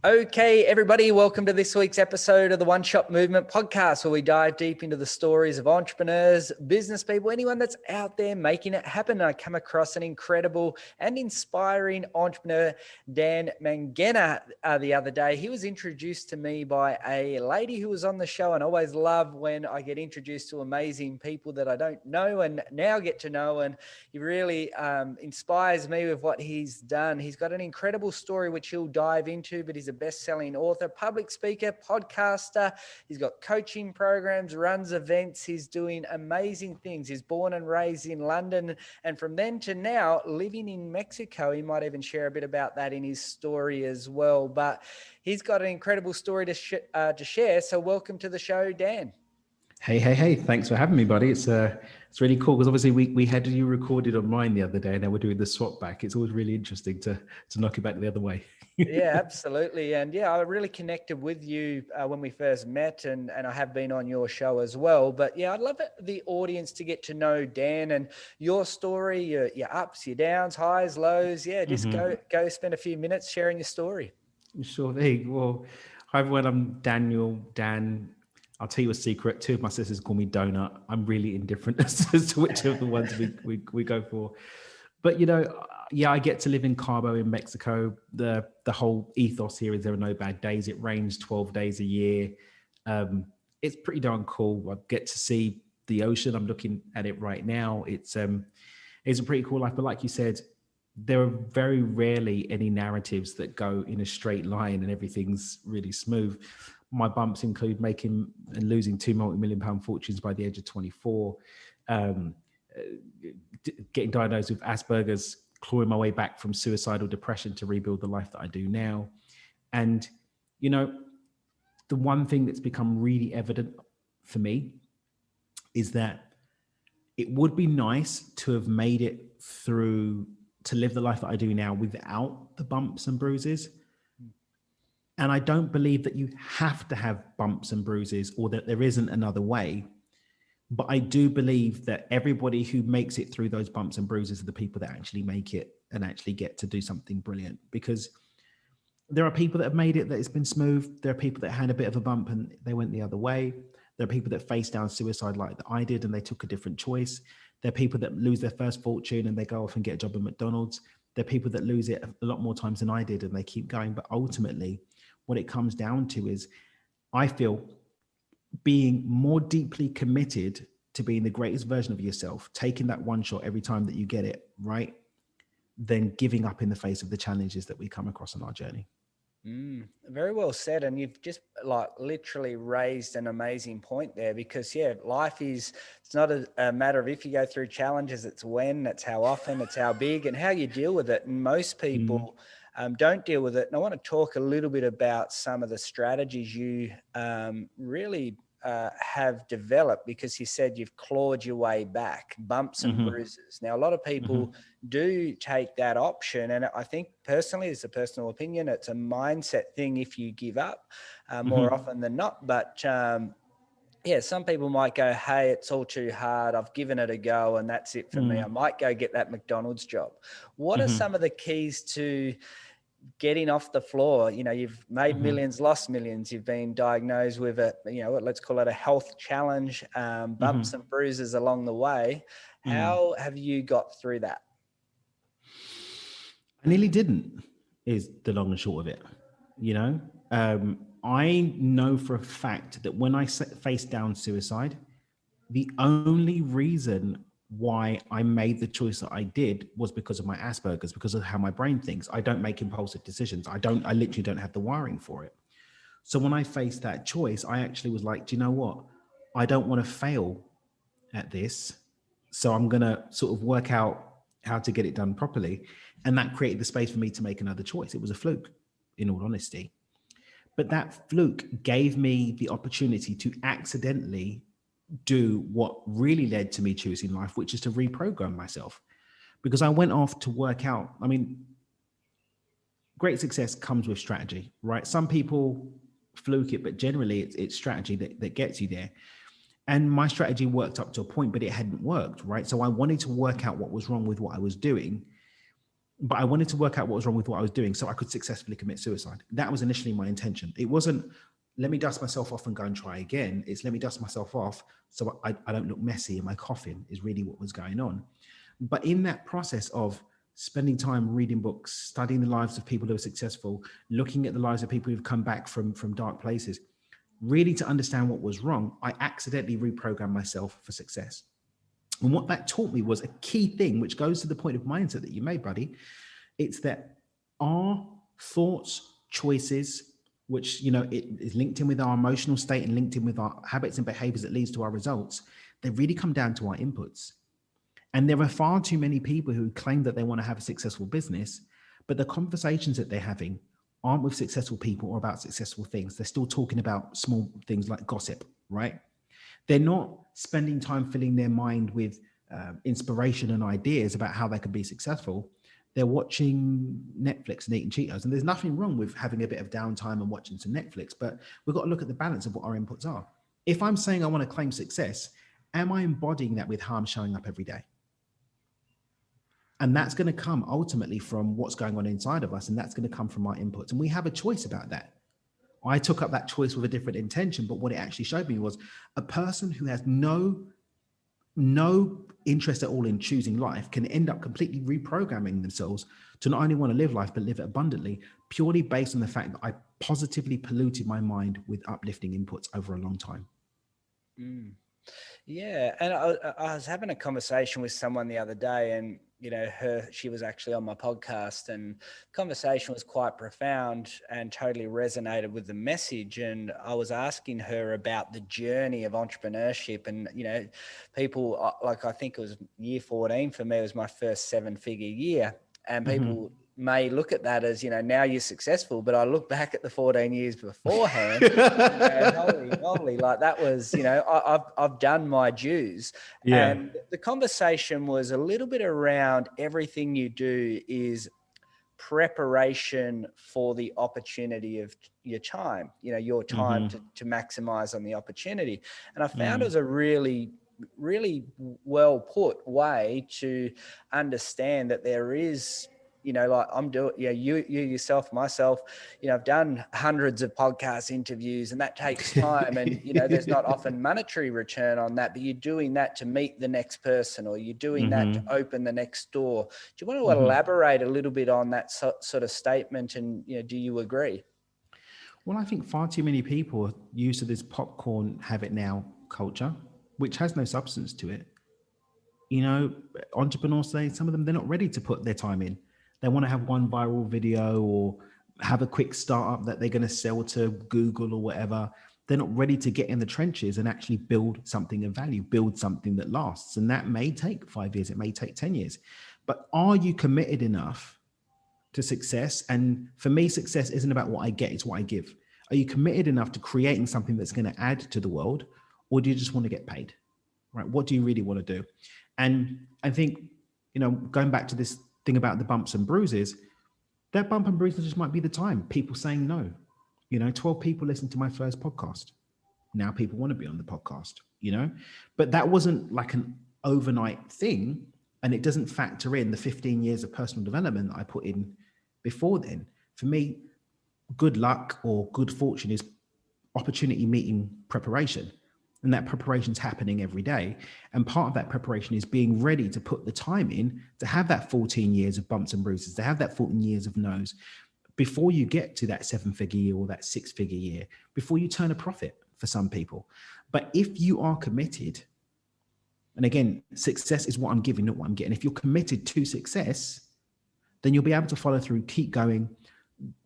Okay, everybody, welcome to this week's episode of the One Shot Movement podcast, where we dive deep into the stories of entrepreneurs, business people, anyone that's out there making it happen. I come across an incredible and inspiring entrepreneur, Dan Mangena, the other day. He was introduced to me by a lady who was on the show, and I always love when I get introduced to amazing people that I don't know and now get to know, and he really inspires me with what he's done. He's got an incredible story, which he'll dive into, but he's a best-selling author, public speaker, podcaster. He's got coaching programs, runs events. He's doing amazing things. He's born and raised in London, and from then to now living in Mexico. He might even share a bit about that in his story as well, but he's got an incredible story to share. So welcome to the show, Dan. Hey. Thanks for having me, buddy. It's really cool because obviously we had you recorded on mine the other day, and now we're doing the swap back. It's always really interesting to knock it back the other way. Yeah, absolutely. And yeah, I really connected with you when we first met, and I have been on your show as well. But yeah, I'd love the audience to get to know Dan and your story, your ups, your downs, highs, lows. Yeah, just go spend a few minutes sharing your story. Sure thing. Well, hi everyone, I'm Daniel, Dan. I'll tell you a secret. Two of my sisters call me Donut. I'm really indifferent as to which of the ones we go for. But, I get to live in Cabo in Mexico. The whole ethos here is there are no bad days. It rains 12 days a year. It's pretty darn cool. I get to see the ocean. I'm looking at it right now. It's a pretty cool life. But like you said, there are very rarely any narratives that go in a straight line and everything's really smooth. My bumps include making and losing £2 multi-million-pound fortunes by the age of 24, getting diagnosed with Asbergers, clawing my way back from suicidal depression to rebuild the life that I do now. And, the one thing that's become really evident for me is that it would be nice to have made it through, to live the life that I do now without the bumps and bruises. And I don't believe that you have to have bumps and bruises or that there isn't another way. But I do believe that everybody who makes it through those bumps and bruises are the people that actually make it and actually get to do something brilliant. Because there are people that have made it that it's been smooth. There are people that had a bit of a bump and they went the other way. There are people that face down suicide like I did and they took a different choice. There are people that lose their first fortune and they go off and get a job at McDonald's. There are people that lose it a lot more times than I did and they keep going. But ultimately, what it comes down to is, I feel, being more deeply committed to being the greatest version of yourself, taking that one shot every time that you get it right, than giving up in the face of the challenges that we come across on our journey. Very well said. And you've just literally raised an amazing point there, because life it's not a matter of if you go through challenges, it's when, it's how often, it's how big and how you deal with it. And most people don't deal with it. And I want to talk a little bit about some of the strategies you really have developed, because you said you've clawed your way back, bumps and bruises. Now, a lot of people do take that option. And I think personally, it's a personal opinion, it's a mindset thing if you give up more often than not. But some people might go, hey, it's all too hard. I've given it a go and that's it for me. I might go get that McDonald's job. What are some of the keys to getting off the floor? You've made millions, lost millions. You've been diagnosed with let's call it a health challenge, bumps and bruises along the way. How have you got through that? I nearly didn't, is the long and short of it. I know for a fact that when I faced down suicide, the only reason why I made the choice that I did was because of my Asperger's, because of how my brain thinks. I don't make impulsive decisions. I literally don't have the wiring for it. So when I faced that choice, I actually was like, do you know what? I don't want to fail at this. So I'm going to sort of work out how to get it done properly. And that created the space for me to make another choice. It was a fluke, in all honesty. But that fluke gave me the opportunity to accidentally do what really led to me choosing life, which is to reprogram myself. Because I went off to work out. I mean, great success comes with strategy, right? Some people fluke it, but generally it's strategy that gets you there. And my strategy worked up to a point, but it hadn't worked, right? So I wanted to work out what was wrong with what I was doing. but I wanted to work out what was wrong with what I was doing so I could successfully commit suicide. That was initially my intention. It wasn't, let me dust myself off and go and try again. It's let me dust myself off so I don't look messy in my coffin, is really what was going on. But in that process of spending time reading books, studying the lives of people who are successful, looking at the lives of people who've come back from dark places, really to understand what was wrong, I accidentally reprogrammed myself for success. And what that taught me was a key thing, which goes to the point of mindset that you made, buddy. It's that our thoughts, choices, which, you know, it is linked in with our emotional state and linked in with our habits and behaviors that leads to our results, they really come down to our inputs. And there are far too many people who claim that they want to have a successful business, but the conversations that they're having aren't with successful people or about successful things. They're still talking about small things like gossip, right? They're not spending time filling their mind with inspiration and ideas about how they could be successful. They're watching Netflix and eating Cheetos. And there's nothing wrong with having a bit of downtime and watching some Netflix, but we've got to look at the balance of what our inputs are. If I'm saying I want to claim success, am I embodying that with how I'm showing up every day? And that's going to come ultimately from what's going on inside of us. And that's going to come from our inputs. And we have a choice about that. I took up that choice with a different intention, but what it actually showed me was a person who has no interest at all in choosing life can end up completely reprogramming themselves to not only want to live life, but live it abundantly, purely based on the fact that I positively polluted my mind with uplifting inputs over a long time. Yeah. And I was having a conversation with someone the other day, and, you know, she was actually on my podcast, and the conversation was quite profound and totally resonated with the message. And I was asking her about the journey of entrepreneurship, and, you know, people like, I think it was year 14 for me, it was my first 7-figure year. And people may look at that as, you know, now you're successful, but I look back at the 14 years beforehand and holy moly, like that was, you know, I've done my dues. Yeah. And the conversation was a little bit around everything you do is preparation for the opportunity of your time, you know, your time to maximize on the opportunity. And I found it was a really well put way to understand that there is, you know, like I'm doing, you yourself, myself, you know, I've done hundreds of podcast interviews, and that takes time. And, you know, there's not often monetary return on that, but you're doing that to meet the next person, or you're doing that to open the next door. Do you want to elaborate a little bit on that sort of statement? And, you know, do you agree? Well, I think far too many people are used to this popcorn have it now culture, which has no substance to it. You know, entrepreneurs say some of them, they're not ready to put their time in. They want to have one viral video or have a quick startup that they're going to sell to Google or whatever. They're not ready to get in the trenches and actually build something of value, build something that lasts. And that may take 5 years, it may take 10 years. But are you committed enough to success? And for me, success isn't about what I get, it's what I give. Are you committed enough to creating something that's going to add to the world, or do you just want to get paid? Right? What do you really want to do? And I think, you know, going back to this thing about the bumps and bruises, that bump and bruises just might be the time. People saying no. You know, 12 people listened to my first podcast. Now people want to be on the podcast, you know, but that wasn't like an overnight thing. And it doesn't factor in the 15 years of personal development that I put in before then. For me, good luck or good fortune is opportunity meeting preparation. And that preparation is happening every day. And part of that preparation is being ready to put the time in to have that 14 years of bumps and bruises, to have that 14 years of no's before you get to that 7-figure year or that 6-figure year, before you turn a profit for some people. But if you are committed, and again, success is what I'm giving, not what I'm getting. If you're committed to success, then you'll be able to follow through, keep going,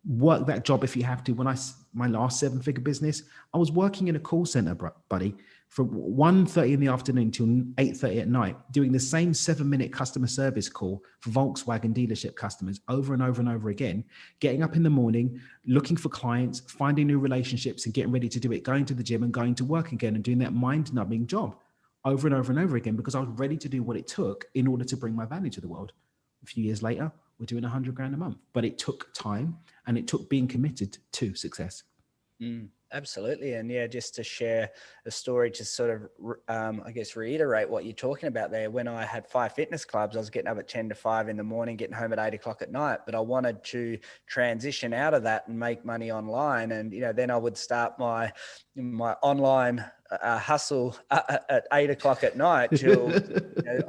work that job if you have to. When my last 7-figure business, I was working in a call center, buddy, from 1:30 in the afternoon till 8:30 at night, doing the same 7-minute customer service call for Volkswagen dealership customers over and over and over again, getting up in the morning, looking for clients, finding new relationships and getting ready to do it, going to the gym and going to work again and doing that mind-numbing job over and over and over again, because I was ready to do what it took in order to bring my value to the world. A few years later, we're doing $100,000 a month, but it took time and it took being committed to success. Absolutely. And yeah, just to share a story to sort of, I guess, reiterate what you're talking about there. When I had 5 fitness clubs, I was getting up at 10 to 5 in the morning, getting home at 8 o'clock at night. But I wanted to transition out of that and make money online. And, then I would start my online hustle at 8 o'clock at night till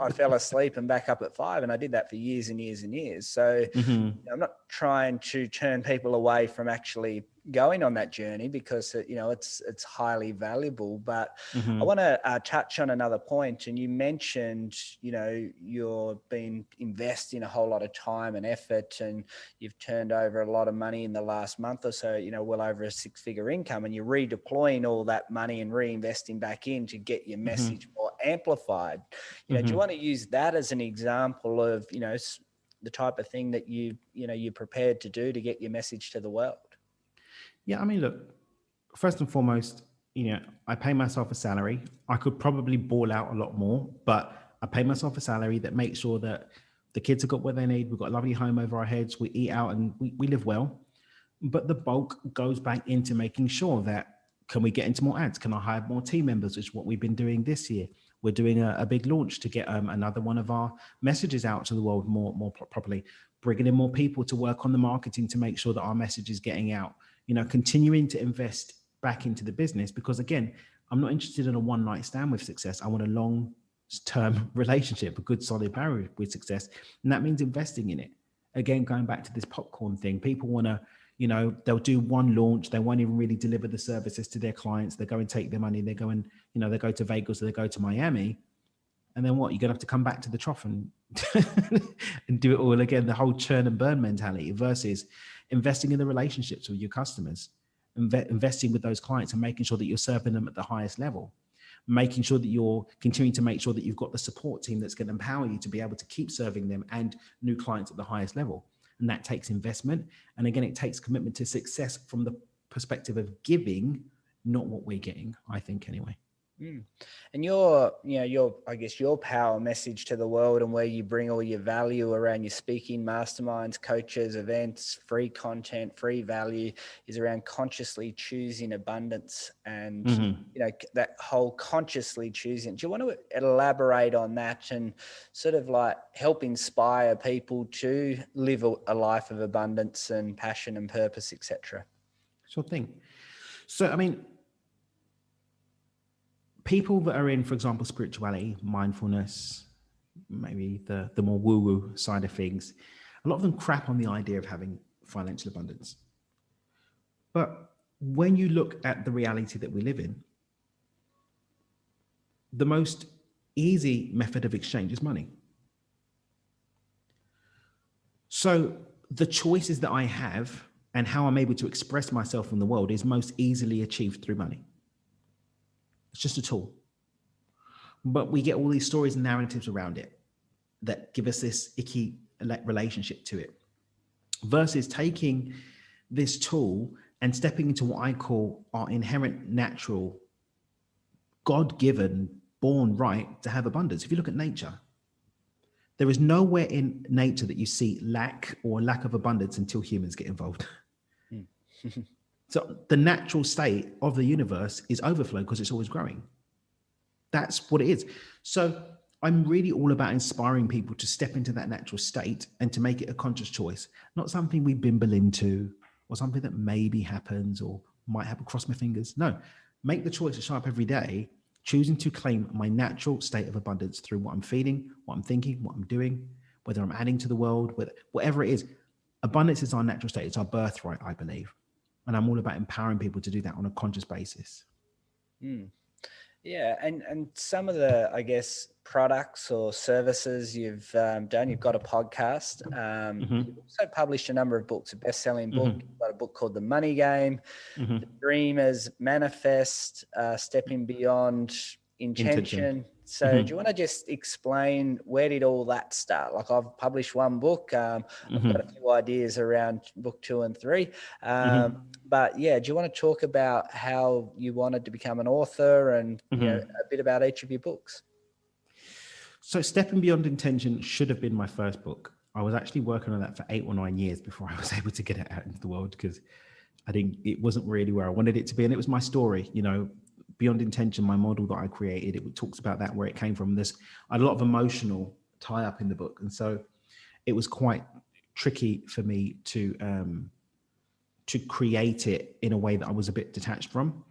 I fell asleep and back up at 5. And I did that for years and years and years. So I'm not trying to turn people away from actually going on that journey, because it's highly valuable. But I want to touch on another point. And you mentioned you've been investing a whole lot of time and effort, and you've turned over a lot of money in the last month or so, well over a 6-figure income, and you're redeploying all that money and reinvesting back in to get your message more amplified. Do you want to use that as an example of the type of thing that you're prepared to do to get your message to the world? Yeah, I mean, look, first and foremost, I pay myself a salary. I could probably ball out a lot more, but I pay myself a salary that makes sure that the kids have got what they need. We've got a lovely home over our heads. We eat out and we live well. But the bulk goes back into making sure that, can we get into more ads? Can I hire more team members, which is what we've been doing this year. We're doing a big launch to get another one of our messages out to the world more properly, bringing in more people to work on the marketing to make sure that our message is getting out, continuing to invest back into the business, because again, I'm not interested in a one night stand with success. I want a long-term relationship, a good solid marriage with success. And that means investing in it. Again, going back to this popcorn thing, people want to, they'll do one launch. They won't even really deliver the services to their clients. They go and take their money. They go and, they go to Vegas or they go to Miami. And then what? You're going to have to come back to the trough and, and do it all again. The whole churn and burn mentality versus investing in the relationships with your customers, investing with those clients and making sure that you're serving them at the highest level, making sure that you're continuing to make sure that you've got the support team that's going to empower you to be able to keep serving them and new clients at the highest level. And that takes investment. And again, it takes commitment to success from the perspective of giving, not what we're getting, I think, anyway. And your power message to the world, and where you bring all your value around your speaking, masterminds, coaches, events, free content, free value, is around consciously choosing abundance and, that whole consciously choosing. Do you want to elaborate on that and sort of like help inspire people to live a life of abundance and passion and purpose, etc.? Sure thing. So, I mean, people that are in, for example, spirituality, mindfulness, maybe the more woo-woo side of things, a lot of them crap on the idea of having financial abundance. But when you look at the reality that we live in, the most easy method of exchange is money. So the choices that I have and how I'm able to express myself in the world is most easily achieved through money. It's just a tool. But we get all these stories and narratives around it that give us this icky relationship to it, versus taking this tool and stepping into what I call our inherent, natural, God-given, born right to have abundance. If you look at nature, there is nowhere in nature that you see lack or lack of abundance until humans get involved. So the natural state of the universe is overflow because it's always growing. That's what it is. So I'm really all about inspiring people to step into that natural state and to make it a conscious choice, not something we bimble into or something that maybe happens or might happen, cross my fingers. No, make the choice to show up every day, choosing to claim my natural state of abundance through what I'm feeling, what I'm thinking, what I'm doing, whether I'm adding to the world, whatever it is. Abundance is our natural state. It's our birthright, I believe. And I'm all about empowering people to do that on a conscious basis. Yeah, and some of the, I guess, products or services you've done, you've got a podcast. You've also published a number of books, a best-selling book. You've got a book called The Money Game, The Dreamers Manifest, Stepping Beyond Intention. So do you want to just explain, where did all that start? Like, I've published one book. I've got a few ideas around book 2 and 3. But yeah, do you want to talk about how you wanted to become an author and a bit about each of your books? So Stepping Beyond Intention should have been my first book. I was actually working on that for 8 or 9 years before I was able to get it out into the world, because I think it wasn't really where I wanted it to be. And it was my story, you know, beyond intention, my model that I created, it talks about that, where it came from. I had a lot of emotional tie up in the book. And so it was quite tricky for me to create it in a way that I was a bit detached from.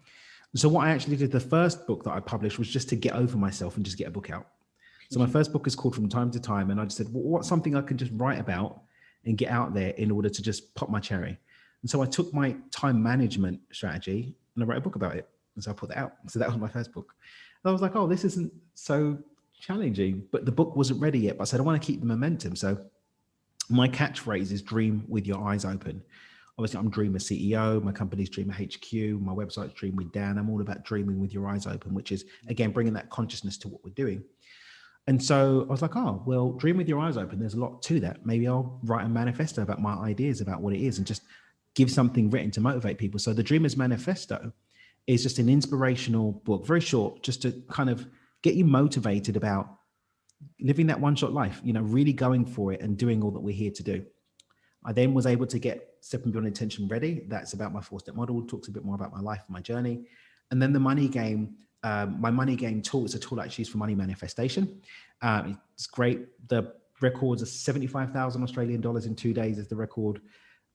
So what I actually did, the first book that I published was just to get over myself and just get a book out. So my first book is called From Time to Time. And I just said, well, what's something I can just write about and get out there in order to just pop my cherry? And so I took my time management strategy and I wrote a book about it. And so I put that out. So that was my first book. And I was like, oh, this isn't so challenging, but the book wasn't ready yet. But I said, I want to keep the momentum. So my catchphrase is dream with your eyes open. Obviously, I'm Dreamer CEO. My company's Dreamer HQ. My website's Dream with Dan. I'm all about dreaming with your eyes open, which is, again, bringing that consciousness to what we're doing. And so I was like, oh, well, dream with your eyes open. There's a lot to that. Maybe I'll write a manifesto about my ideas about what it is and just give something written to motivate people. So the Dreamer's Manifesto is just an inspirational book, very short, just to kind of get you motivated about living that one-shot life, you know, really going for it and doing all that we're here to do. I then was able to get Stepping Beyond Intention ready. That's about my 4-step model, talks a bit more about my life and my journey. And then the money game, my money game tool is a tool I choose for money manifestation. It's great. The records are 75,000 Australian dollars in 2 days is the record.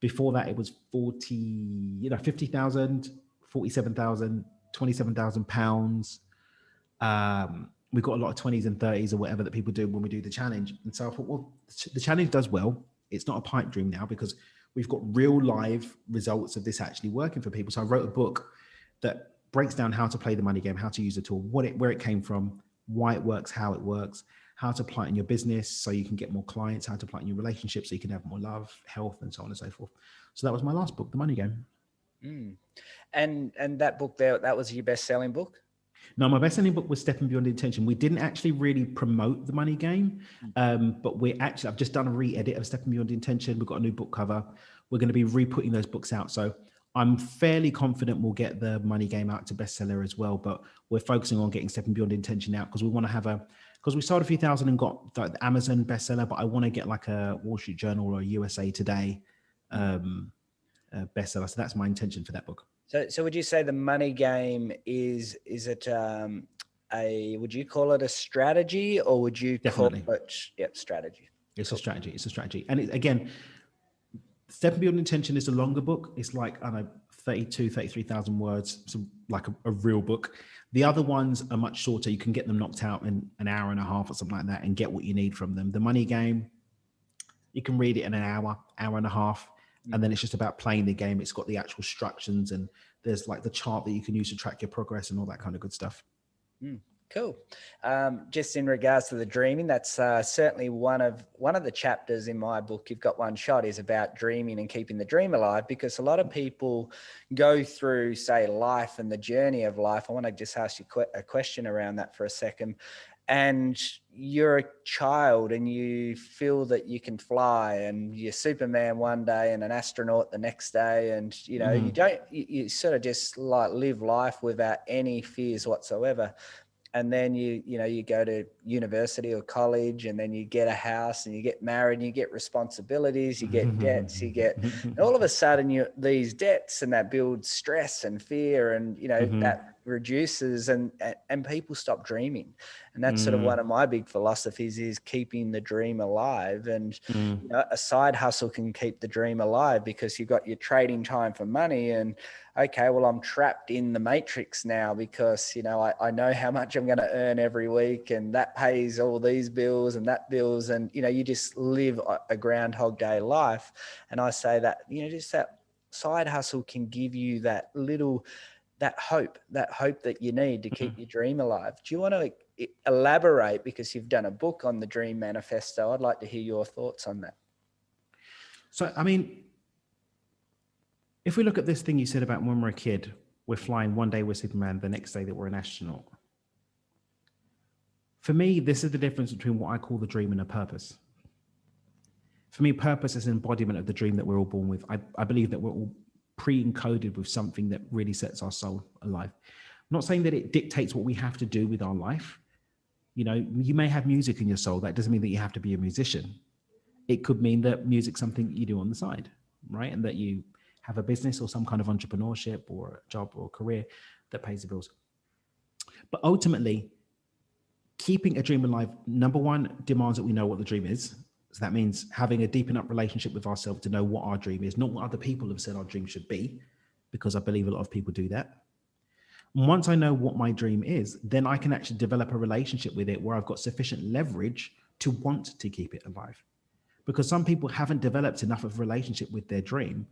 Before that, it was 50,000, 47,000, 27,000 pounds. We've got a lot of 20s and 30s or whatever that people do when we do the challenge. And so I thought, well, the challenge does well. It's not a pipe dream now because we've got real live results of this actually working for people. So I wrote a book that breaks down how to play the money game, how to use the tool, where it came from, why it works, how it works, how to apply it in your business so you can get more clients, how to apply it in your relationships so you can have more love, health, and so on and so forth. So that was my last book, The Money Game. And that book there, that was your best-selling book? No, my best-selling book was Stepping Beyond Intention. We didn't actually really promote the money game, but I've just done a re-edit of Stepping Beyond Intention. We've got a new book cover. We're going to be re-putting those books out. So I'm fairly confident we'll get the money game out to bestseller as well, but we're focusing on getting Stepping Beyond Intention out because we want to have because we sold a few thousand and got the Amazon bestseller, but I want to get like a Wall Street Journal or a USA Today bestseller. So that's my intention for that book. So would you say the money game is it would you call it a strategy or would you Definitely call it strategy? It's a strategy. It's a strategy. And again, Stepping Beyond Intention is a longer book. It's like, I don't know, 33,000 words. So like a real book. The other ones are much shorter. You can get them knocked out in an hour and a half or something like that and get what you need from them. The money game, you can read it in an hour and a half. And then it's just about playing the game. It's got the actual instructions and there's like the chart that you can use to track your progress and all that kind of good stuff. Cool. Just in regards to the dreaming, that's certainly one of the chapters in my book. You've got one shot is about dreaming and keeping the dream alive, because a lot of people go through, say, life and the journey of life. I want to just ask you a question around that for a second. And you're a child and you feel that you can fly and you're Superman one day and an astronaut the next day. And, you know, you sort of just like live life without any fears whatsoever. And then you go to university or college and then you get a house and you get married and you get responsibilities, you get debts, and all of a sudden these debts and that builds stress and fear and, that reduces and people stop dreaming. And that's sort of one of my big philosophies is keeping the dream alive. And a side hustle can keep the dream alive because you've got your trading time for money and, okay, well, I'm trapped in the matrix now because, I know how much I'm going to earn every week and that pays all these bills and that bills. And, you just live a Groundhog Day life. And I say that, just that side hustle can give you that hope that you need to keep your dream alive. Do you want to elaborate, because you've done a book on the Dream Manifesto? I'd like to hear your thoughts on that. So, I mean, if we look at this thing you said about when we're a kid, we're flying, one day we're Superman, the next day that we're an astronaut. For me, this is the difference between what I call the dream and a purpose. For me, purpose is an embodiment of the dream that we're all born with. I believe that we're all pre-encoded with something that really sets our soul alive. I'm not saying that it dictates what we have to do with our life. You may have music in your soul. That doesn't mean that you have to be a musician. It could mean that music's something that you do on the side, right? And that you have a business or some kind of entrepreneurship or a job or a career that pays the bills. But ultimately, keeping a dream alive, number one, demands that we know what the dream is. So that means having a deep enough relationship with ourselves to know what our dream is, not what other people have said our dream should be, because I believe a lot of people do that. And once I know what my dream is, then I can actually develop a relationship with it where I've got sufficient leverage to want to keep it alive. Because some people haven't developed enough of a relationship with their dream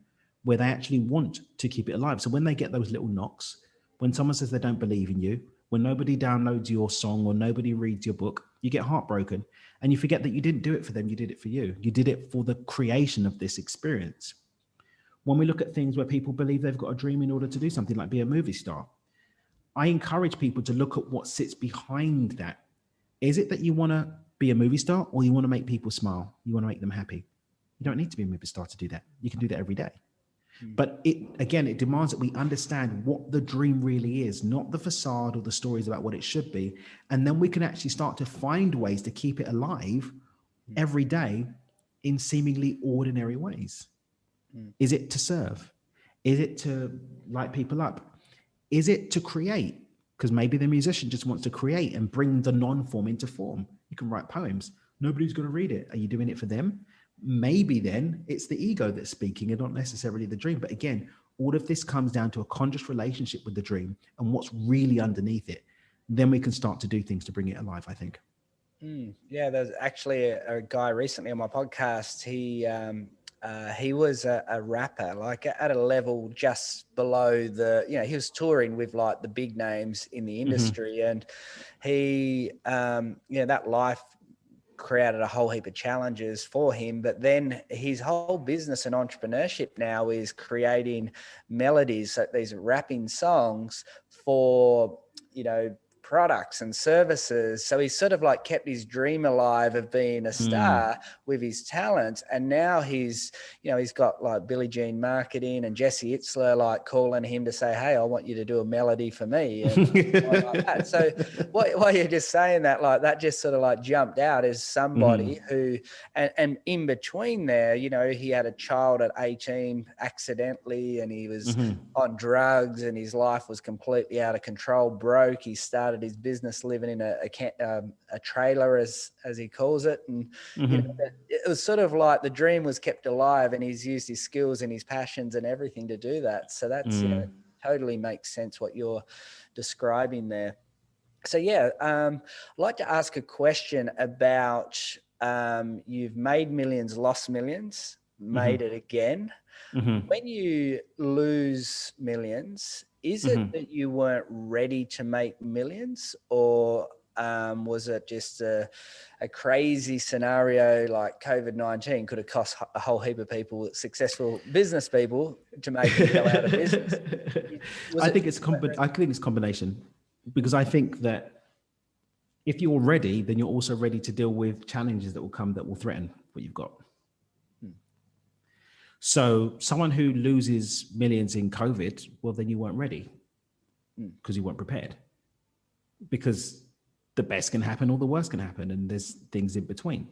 where they actually want to keep it alive. So when they get those little knocks, when someone says they don't believe in you, when nobody downloads your song or nobody reads your book, you get heartbroken and you forget that you didn't do it for them, you did it for you. You did it for the creation of this experience. When we look at things where people believe they've got a dream in order to do something like be a movie star, I encourage people to look at what sits behind that. Is it that you want to be a movie star or you want to make people smile? You want to make them happy? You don't need to be a movie star to do that. You can do that every day. But it demands that we understand what the dream really is, not the facade or the stories about what it should be. And then we can actually start to find ways to keep it alive every day in seemingly ordinary ways. Is it to serve? Is it to light people up? Is it to create? Because maybe the musician just wants to create and bring the non-form into form. You can write poems. Nobody's going to read it. Are you doing it for them? Maybe then it's the ego that's speaking and not necessarily the dream. But again, all of this comes down to a conscious relationship with the dream and what's really underneath it. Then we can start to do things to bring it alive, I think. Yeah, there's actually a guy recently on my podcast. He was a rapper, like at a level just below he was touring with like the big names in the industry. And he, that life created a whole heap of challenges for him. But then his whole business and entrepreneurship now is creating melodies, so these rapping songs for, products and services. So he's sort of like kept his dream alive of being a star with his talent. And now he's got like Billie Jean Marketing and Jesse Itzler like calling him to say, hey, I want you to do a melody for me. And like that. So what you're just saying that, like, that just sort of like jumped out as somebody who, and in between there, he had a child at 18 accidentally, and he was on drugs and his life was completely out of control, broke. He started his business living in a trailer, as he calls it, and it was sort of like the dream was kept alive, and he's used his skills and his passions and everything to do that. So that's totally makes sense what you're describing there. So I'd like to ask a question about you've made millions, lost millions, made it again. When you lose millions, is it that you weren't ready to make millions, or was it just a crazy scenario like COVID-19 could have cost a whole heap of people, successful business people, to make them go out of business? I think it's a combination, because I think that if you're ready, then you're also ready to deal with challenges that will come that will threaten what you've got. So someone who loses millions in COVID, well, then you weren't ready because you weren't prepared, because the best can happen or the worst can happen, and there's things in between.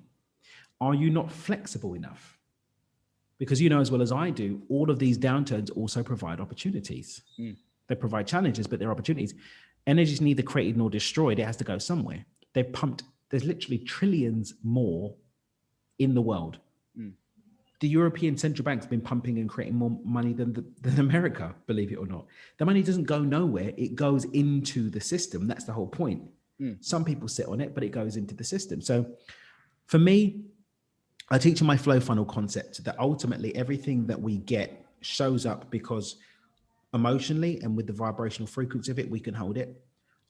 Are you not flexible enough? Because you know as well as I do, all of these downturns also provide opportunities. They provide challenges, but they're opportunities. Energy is neither created nor destroyed. It has to go somewhere. There's literally trillions more in the world. The European Central Bank's been pumping and creating more money than America, believe it or not. The money doesn't go nowhere. It goes into the system. That's the whole point. Some people sit on it, but it goes into the system. So for me, I teach in my flow funnel concept that ultimately everything that we get shows up because emotionally and with the vibrational frequency of it, we can hold it.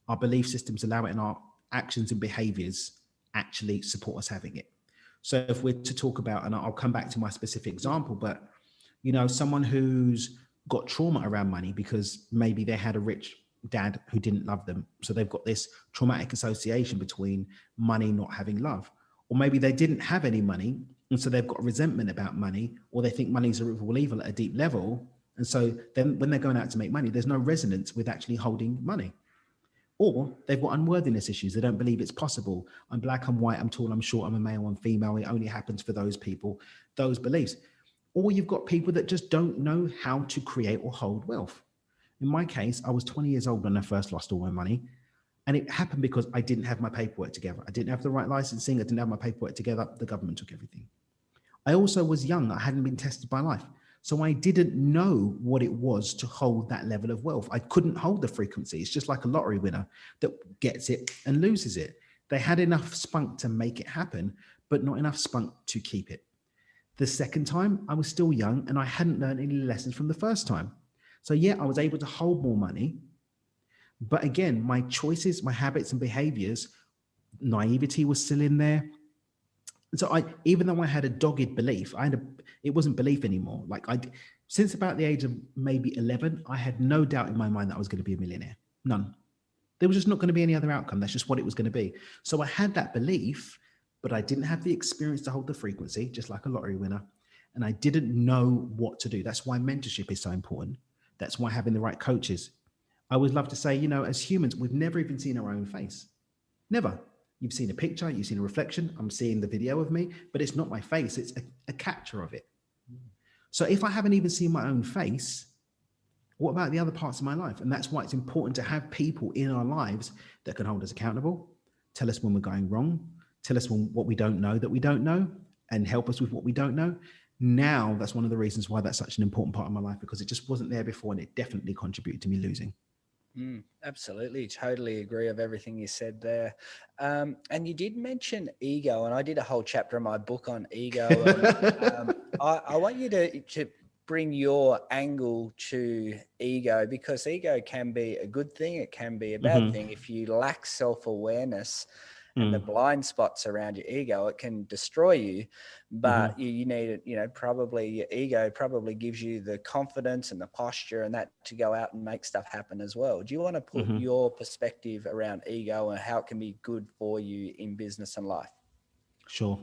Our belief systems allow it, and our actions and behaviors actually support us having it. So if we're to talk about, and I'll come back to my specific example, but someone who's got trauma around money because maybe they had a rich dad who didn't love them. So they've got this traumatic association between money not having love. Or maybe they didn't have any money, and so they've got resentment about money, or they think money's a root of all evil at a deep level. And so then when they're going out to make money, there's no resonance with actually holding money. Or they've got unworthiness issues. They don't believe it's possible. I'm black, I'm white, I'm tall, I'm short, I'm a male, I'm female. It only happens for those people, those beliefs. or you've got people that just don't know how to create or hold wealth. In my case, I was 20 years old when I first lost all my money. And it happened because I didn't have my paperwork together. I didn't have the right licensing. I didn't have my paperwork together. The government took everything. I also was young. I hadn't been tested by life. So I didn't know what it was to hold that level of wealth. I couldn't hold the frequency. It's just like a lottery winner that gets it and loses it. They had enough spunk to make it happen, but not enough spunk to keep it. The second time, I was still young and I hadn't learned any lessons from the first time. So yeah, I was able to hold more money. But again, my choices, my habits and behaviors, naivety was still in there. So even though I had a dogged belief, it wasn't belief anymore. Since about the age of maybe 11, I had no doubt in my mind that I was going to be a millionaire. None. There was just not going to be any other outcome. That's just what it was going to be. So I had that belief, but I didn't have the experience to hold the frequency, just like a lottery winner. And I didn't know what to do. That's why mentorship is so important. That's why having the right coaches. I always love to say, as humans, we've never even seen our own face. Never. You've seen a picture, you've seen a reflection. I'm seeing the video of me, but it's not my face. It's a capture of it. So if I haven't even seen my own face, what about the other parts of my life? And that's why it's important to have people in our lives that can hold us accountable, tell us when we're going wrong, tell us what we don't know that we don't know, and help us with what we don't know. Now, that's one of the reasons why that's such an important part of my life, because it just wasn't there before, and it definitely contributed to me losing. Absolutely. Totally agree of everything you said there. And you did mention ego, and I did a whole chapter in my book on ego. And, I want you to bring your angle to ego, because ego can be a good thing. It can be a bad thing. If you lack self-awareness and the blind spots around your ego, it can destroy you. But you need it, probably your ego probably gives you the confidence and the posture and that to go out and make stuff happen as well. Do you want to put your perspective around ego and how it can be good for you in business and life? Sure.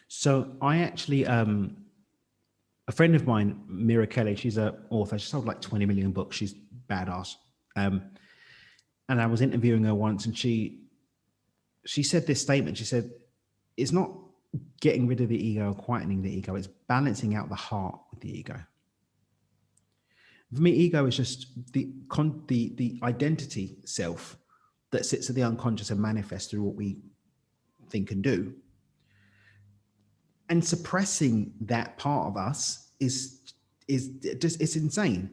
So I actually, a friend of mine, Mira Kelly, she's an author. She sold like 20 million books. She's badass. And I was interviewing her once, and she said this statement. She said, it's not getting rid of the ego, quietening the ego. It's balancing out the heart with the ego. For me, ego is just the identity self that sits at the unconscious and manifests through what we think and do. And suppressing that part of us is just, it's insane,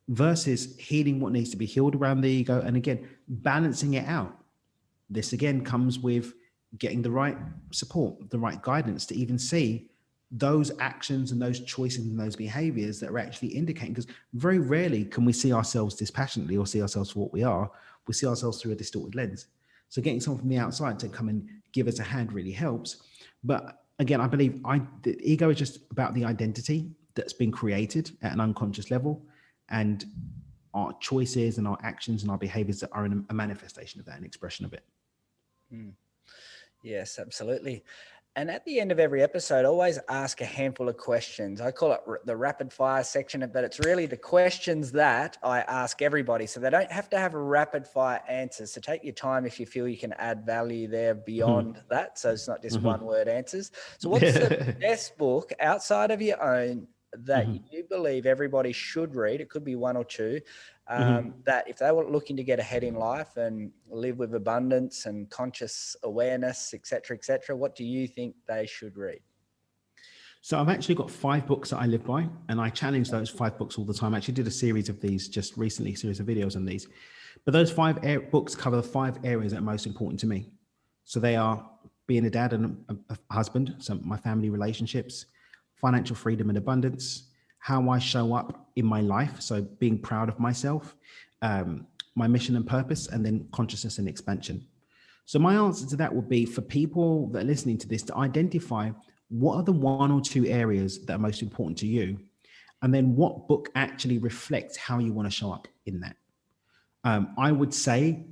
versus healing what needs to be healed around the ego. And again, balancing it out. This again comes with getting the right support, the right guidance to even see those actions and those choices and those behaviors that are actually indicating, because very rarely can we see ourselves dispassionately or see ourselves for what we are. We see ourselves through a distorted lens. So getting someone from the outside to come and give us a hand really helps. But again, I believe the ego is just about the identity that's been created at an unconscious level, and our choices and our actions and our behaviors that are a manifestation of that, an expression of it. Yes, absolutely. And at the end of every episode, I always ask a handful of questions. I call it the rapid fire section, but it's really the questions that I ask everybody. So they don't have to have a rapid fire answer. So take your time if you feel you can add value there beyond that. So it's not just one word answers. So what's the best book outside of your own that you believe everybody should read? It could be one or two. That if they were looking to get ahead in life and live with abundance and conscious awareness, et cetera, what do you think they should read? So I've actually got 5 books that I live by, and I challenge those 5 books all the time. I actually did a series of these just recently, a series of videos on these. But those 5 books cover the 5 areas that are most important to me. So they are being a dad and a husband, so my family relationships, financial freedom and abundance, how I show up in my life, so being proud of myself, my mission and purpose, and then consciousness and expansion. So my answer to that would be for people that are listening to this to identify what are the 1 or 2 areas that are most important to you, and then what book actually reflects how you want to show up in that. I would say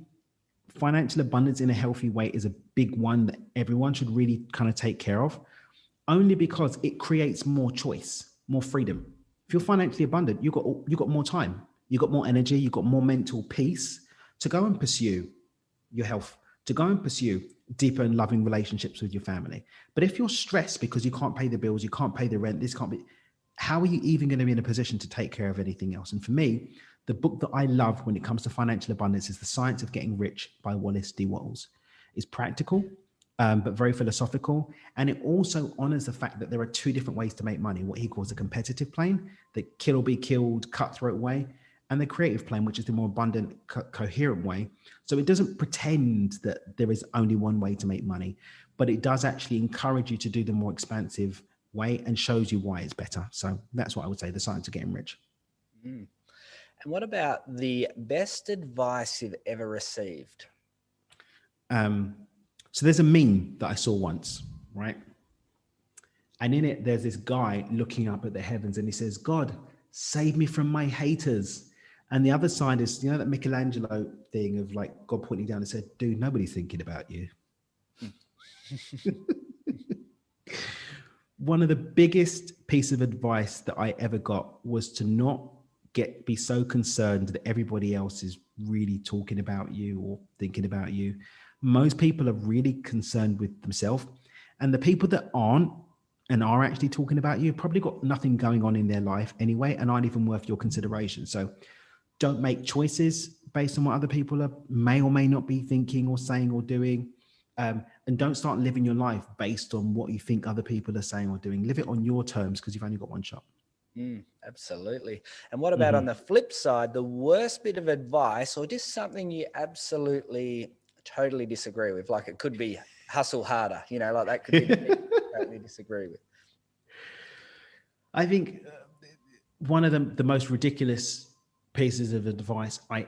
financial abundance in a healthy way is a big one that everyone should really kind of take care of, only because it creates more choice, more freedom. If you're financially abundant, you've got more time, you've got more energy, you've got more mental peace to go and pursue your health, to go and pursue deeper and loving relationships with your family. But if you're stressed because you can't pay the bills, you can't pay the rent, this can't be, how are you even going to be in a position to take care of anything else? And for me, the book that I love when it comes to financial abundance is The Science of Getting Rich by Wallace D. Wattles. It's practical, but very philosophical. And it also honors the fact that there are two different ways to make money, what he calls a competitive plane, the kill or be killed, cutthroat way, and the creative plane, which is the more abundant, coherent way. So it doesn't pretend that there is only one way to make money, but it does actually encourage you to do the more expansive way and shows you why it's better. So that's what I would say, The Science of Getting Rich. Mm. And what about the best advice you've ever received? So there's a meme that I saw once, right? And in it, there's this guy looking up at the heavens and he says, God, save me from my haters. And the other side is, you know, that Michelangelo thing of like God pointing down and said, dude, nobody's thinking about you. One of the biggest pieces of advice that I ever got was to not be so concerned that everybody else is really talking about you or thinking about you. Most people are really concerned with themselves, and the people that aren't and are actually talking about you probably got nothing going on in their life anyway and aren't even worth your consideration. So don't make choices based on what other people may or may not be thinking or saying or doing. And don't start living your life based on what you think other people are saying or doing. Live it on your terms because you've only got one shot. Absolutely. And what about on the flip side, the worst bit of advice or just something you absolutely totally disagree with? Like it could be hustle harder, you know, like that could be the thing you totally disagree with. I think one of the most ridiculous pieces of advice I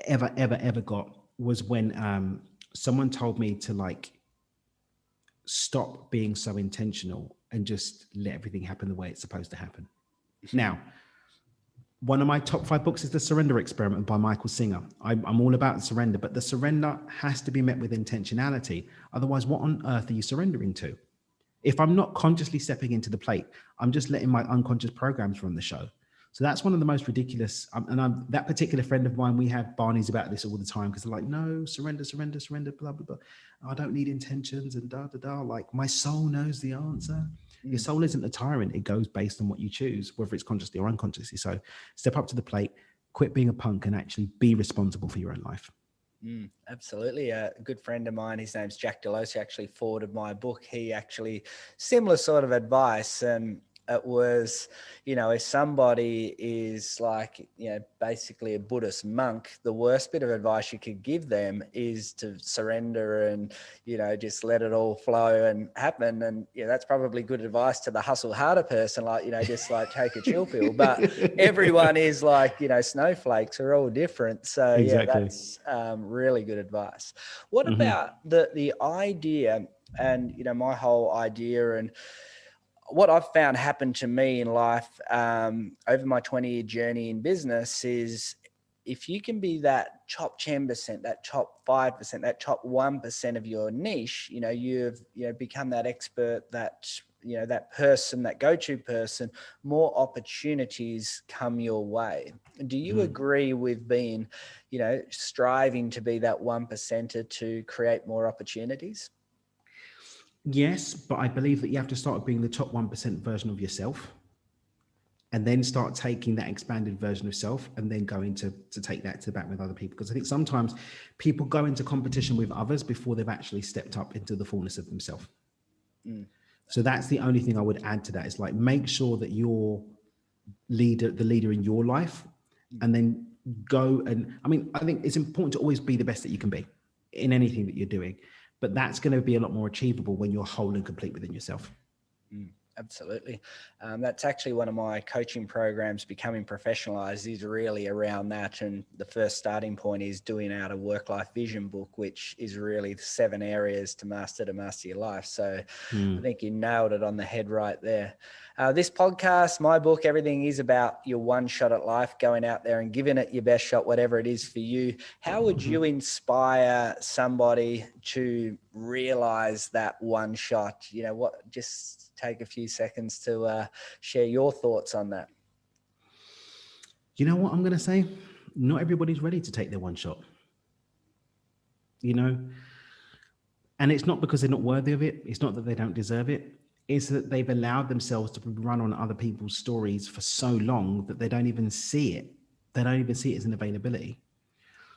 ever got was when someone told me to like stop being so intentional and just let everything happen the way it's supposed to happen. Now, one of my top 5 books is The Surrender Experiment by Michael Singer. I'm all about surrender, but the surrender has to be met with intentionality. Otherwise, what on earth are you surrendering to? If I'm not consciously stepping into the plate, I'm just letting my unconscious programs run the show. So that's one of the most ridiculous. That particular friend of mine, we have Barney's about this all the time because they're like, no, surrender, surrender, surrender, blah, blah, blah. I don't need intentions and da, da, da. Like my soul knows the answer. Your soul isn't a tyrant. It goes based on what you choose, whether it's consciously or unconsciously. So step up to the plate, quit being a punk and actually be responsible for your own life. Absolutely. A good friend of mine, his name's Jack Delos, actually forwarded my book. He actually, similar sort of advice. And it was, you know, if somebody is like, you know, basically a Buddhist monk, the worst bit of advice you could give them is to surrender and, you know, just let it all flow and happen. And, yeah, that's probably good advice to the hustle harder person, like, you know, just like take a chill pill. But everyone is like, you know, snowflakes are all different. So, Exactly. yeah, that's really good advice. What about the idea and, you know, my whole idea and what I've found happen to me in life over my 20-year journey in business is if you can be that top 10%, that top 5%, that top 1% of your niche, you know, you've, you know, become that expert, that, you know, that person, that go-to person, more opportunities come your way. Do you agree with being, you know, striving to be that 1%er to create more opportunities? Yes, but I believe that you have to start being the top 1% version of yourself and then start taking that expanded version of self and then going to take that to the back with other people. Because I think sometimes people go into competition with others before they've actually stepped up into the fullness of themselves. So that's the only thing I would add to that is like, make sure that you're the leader in your life and then go. And I mean, I think it's important to always be the best that you can be in anything that you're doing. But that's going to be a lot more achievable when you're whole and complete within yourself. Absolutely. That's actually one of my coaching programs, Becoming Professionalized, is really around that. And the first starting point is doing out a work-life vision book, which is really the 7 areas to master your life. So I think you nailed it on the head right there. This podcast, my book, everything is about your one shot at life, going out there and giving it your best shot, whatever it is for you. How would you inspire somebody to realize that one shot? You know, what, just take a few seconds to share your thoughts on that. You know what I'm going to say? Not everybody's ready to take their one shot, you know, and it's not because they're not worthy of it. It's not that they don't deserve it. is that they've allowed themselves to run on other people's stories for so long that they don't even see it. They don't even see it as an availability.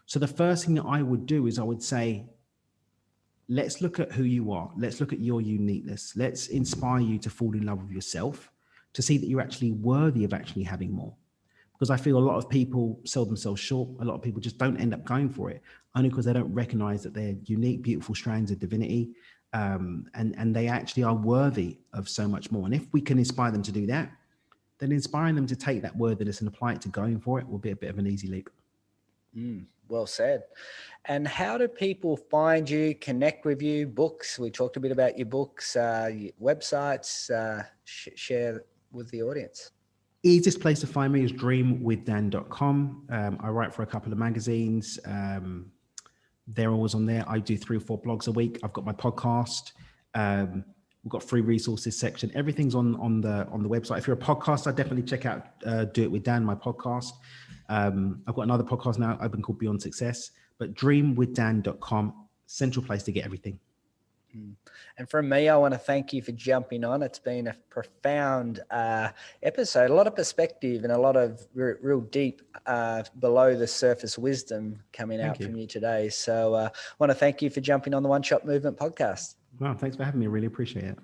So the first thing that I would do is I would say, let's look at who you are. Let's look at your uniqueness. Let's inspire you to fall in love with yourself, to see that you're actually worthy of actually having more. Because I feel a lot of people sell themselves short. A lot of people just don't end up going for it, only because they don't recognize that they're unique, beautiful strands of divinity, and they actually are worthy of so much more. And if we can inspire them to do that, then inspiring them to take that worthiness and apply it to going for it will be a bit of an easy leap. Well said. And how do people find you, connect with you? Books, we talked a bit about your books, your websites, share with the audience. Easiest place to find me is dreamwithdan.com. I write for a couple of magazines. They're always on there. I do 3 or 4 blogs a week. I've got my podcast. We've got free resources section. Everything's on the website. If you're a podcaster, definitely check out Do It With Dan, my podcast. I've got another podcast now open called Beyond Success, but dreamwithdan.com, central place to get everything. And from me, I want to thank you for jumping on. It's been a profound episode, a lot of perspective and a lot of real deep below the surface wisdom coming out from you today. So I want to thank you for jumping on the One Shot Movement podcast. Wow, thanks for having me. I really appreciate it.